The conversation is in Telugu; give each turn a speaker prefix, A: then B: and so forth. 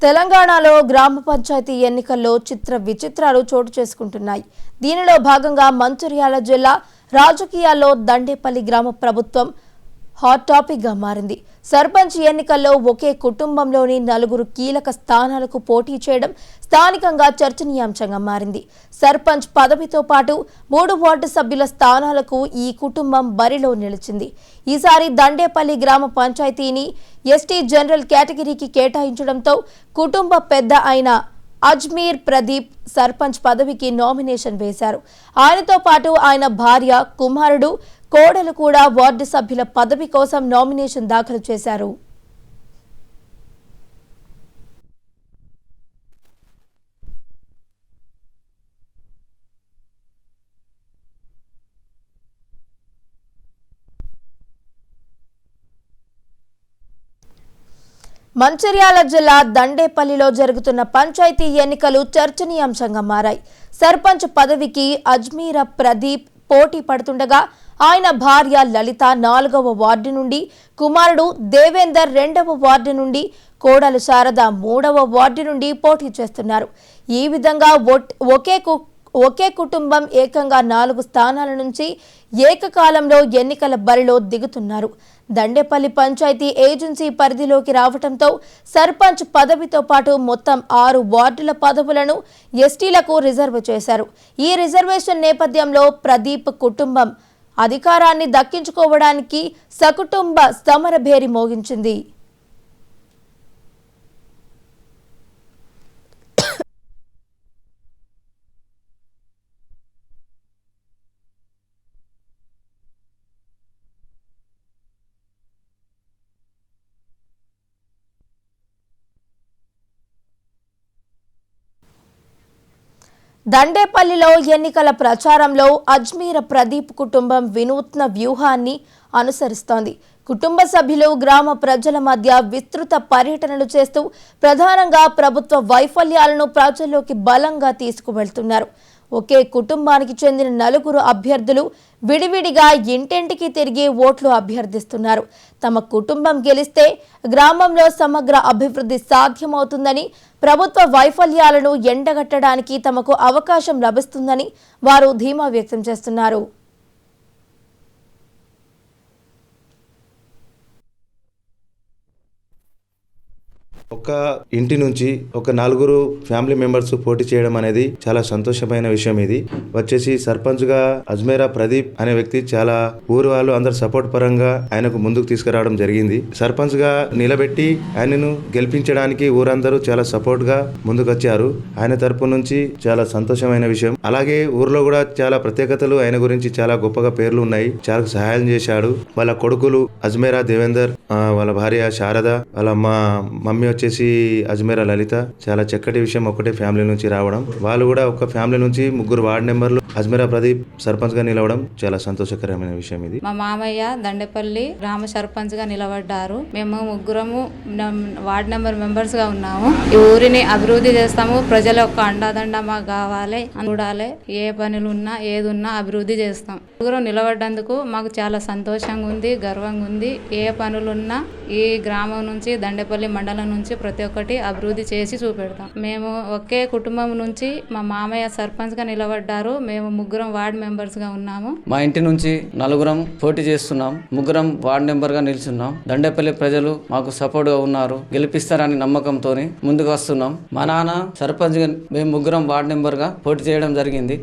A: తెలంగాణలో గ్రామ పంచాయతీ ఎన్నికల్లో చిత్ర విచిత్రాలు చోటు చేసుకుంటున్నాయి. దీనిలో భాగంగా మంచిర్యాల జిల్లా రాజకీయాల్లో దండేపల్లి గ్రామ ప్రభుత్వం హాట్ టాపిక్ గా మారింది. సర్పంచ్ ఎన్నికల్లో ఒకే కుటుంబంలోని నలుగురు కీలక స్థానాలకు పోటీ చేయడం స్థానికంగా చర్చనీయాంశంగా మారింది. సర్పంచ్ పదవితో పాటు 3 వార్డు సభ్యుల స్థానాలకు ఈ కుటుంబం బరిలో నిలిచింది. ఈసారి దండేపల్లి గ్రామ పంచాయతీని ఎస్టీ జనరల్ కేటగిరీకి కేటాయించడంతో కుటుంబ పెద్ద అయిన అజ్మీర్ ప్రదీప్ సర్పంచ్ పదవికి నామినేషన్ వేశారు. ఆయనతో పాటు ఆయన భార్య, కుమారుడు, కోడలు కూడా వార్డు సభ్యుల పదవి కోసం నామినేషన్ దాఖలు చేశారు. మంచిర్యాల జిల్లా దండేపల్లిలో జరుగుతున్న పంచాయతీ ఎన్నికలు చర్చనీయాంశంగా మారాయి. సర్పంచ్ పదవికి అజ్మీర ప్రదీప్ పోటీ పడుతుండగా ఆయన భార్య లలిత 4వ వార్డు నుండి, కుమారుడు దేవేందర్ 2వ వార్డు నుండి, కోడలు శారద 3వ వార్డు నుండి పోటీ చేస్తున్నారు. ఈ విధంగా ఒకే కుటుంబం ఏకంగా 4 స్థానాల నుంచి ఏకకాలంలో ఎన్నికల బరిలో దిగుతున్నారు. దండేపల్లి పంచాయతీ ఏజెన్సీ పరిధిలోకి రావడంతో సర్పంచ్ పదవితో పాటు మొత్తం 6 వార్డుల పదవులను ఎస్టీలకు రిజర్వ్ చేశారు. ఈ రిజర్వేషన్ నేపథ్యంలో ప్రదీప్ కుటుంబం అధికారాన్ని దక్కించుకోవడానికి సకుటుంబ సమరభేరి మోగించింది. దండేపల్లిలో ఎన్నికల ప్రచారంలో అజ్మీర ప్రదీప్ కుటుంబం వినూత్న వ్యూహాన్ని అనుసరిస్తోంది. కుటుంబ సభ్యులు గ్రామ ప్రజల మధ్య విస్తృత పర్యటనలు చేస్తూ ప్రధానంగా ప్రభుత్వ వైఫల్యాలను ప్రజల్లోకి బలంగా తీసుకువెళ్తున్నారు. ఒకే కుటుంబానికి చెందిన 4 అభ్యర్థులు విడివిడిగా ఇంటింటికి తిరిగి ఓట్లు అభ్యర్థిస్తున్నారు. తమ కుటుంబం గెలిస్తే గ్రామంలో సమగ్ర అభివృద్ధి సాధ్యమవుతుందని, ప్రభుత్వ వైఫల్యాలను ఎండగట్టడానికి తమకు అవకాశం లభిస్తుందని వారు ధీమా వ్యక్తం చేస్తున్నారు.
B: ఒక ఇంటి నుంచి ఒక 4 ఫ్యామిలీ మెంబర్స్ పోటీ చేయడం అనేది చాలా సంతోషమైన విషయం. ఇది వచ్చేసి సర్పంచ్ గా అజ్మీరా ప్రదీప్ అనే వ్యక్తి చాలా ఊరు వాళ్ళు అందరు సపోర్ట్ పరంగా ఆయనకు ముందుకు తీసుకురావడం జరిగింది. సర్పంచ్ గా నిలబెట్టి ఆయనను గెలిపించడానికి ఊరందరూ చాలా సపోర్ట్ గా ముందుకు వచ్చారు. ఆయన తరపు నుంచి చాలా సంతోషమైన విషయం. అలాగే ఊర్లో కూడా చాలా ప్రత్యేకతలు ఆయన గురించి చాలా గొప్పగా పేర్లు ఉన్నాయి. చాలా సహాయం చేశాడు. వాళ్ళ కొడుకులు అజ్మీరా దేవేందర్, వాళ్ళ భార్య శారద, వాళ్ళ మమ్మీ వచ్చేసి అజ్మీరా లలిత. చాలా చక్కటి విషయం. ఒకటే ఫ్యామిలీ నుంచి రావడం, వాళ్ళు కూడా ఒక ఫ్యామిలీ నుంచి 3 వార్డు మెంబర్లు అజ్మీరా ప్రదీప్ సర్పంచ్ గా నిలవడం చాలా సంతోషకరమైన విషయం. ఇది
C: మా మామయ్య దండేపల్లి గ్రామ సర్పంచ్ గా నిలబడ్డారు. మేము 3 వార్డు నెంబర్ మెంబర్స్ గా ఉన్నాము. ఈ ఊరిని అభివృద్ధి చేస్తాము. ప్రజల యొక్క అండాదండ మాకు కావాలి, చూడాలి. ఏ పనులున్నా ఏదున్నా అభివృద్ధి చేస్తాం. 3 నిలబడ్డందుకు మాకు చాలా సంతోషంగా ఉంది, గర్వంగా ఉంది. ఏ పనులున్నా ఈ గ్రామం నుంచి దండేపల్లి మండలం నుంచి ప్రతి ఒక్కటి అభివృద్ధి చేసి చూపెడతాం. మేము ఒకే కుటుంబం నుంచి మా మామయ్య సర్పంచ్ గా నిలబడ్డారు. మేము 3 వార్డు మెంబర్స్ గా ఉన్నాము.
D: మా ఇంటి నుంచి 4 పోటీ చేస్తున్నాం. 3 వార్డు మెంబర్ గా నిల్చున్నాం. దండేపల్లి ప్రజలు మాకు సపోర్ట్ గా ఉన్నారు. గెలిపిస్తారని నమ్మకంతో ముందుకు వస్తున్నాం. మా నాన్న సర్పంచ్ గా మేము 3 వార్డు మెంబర్ గా పోటీ చేయడం జరిగింది.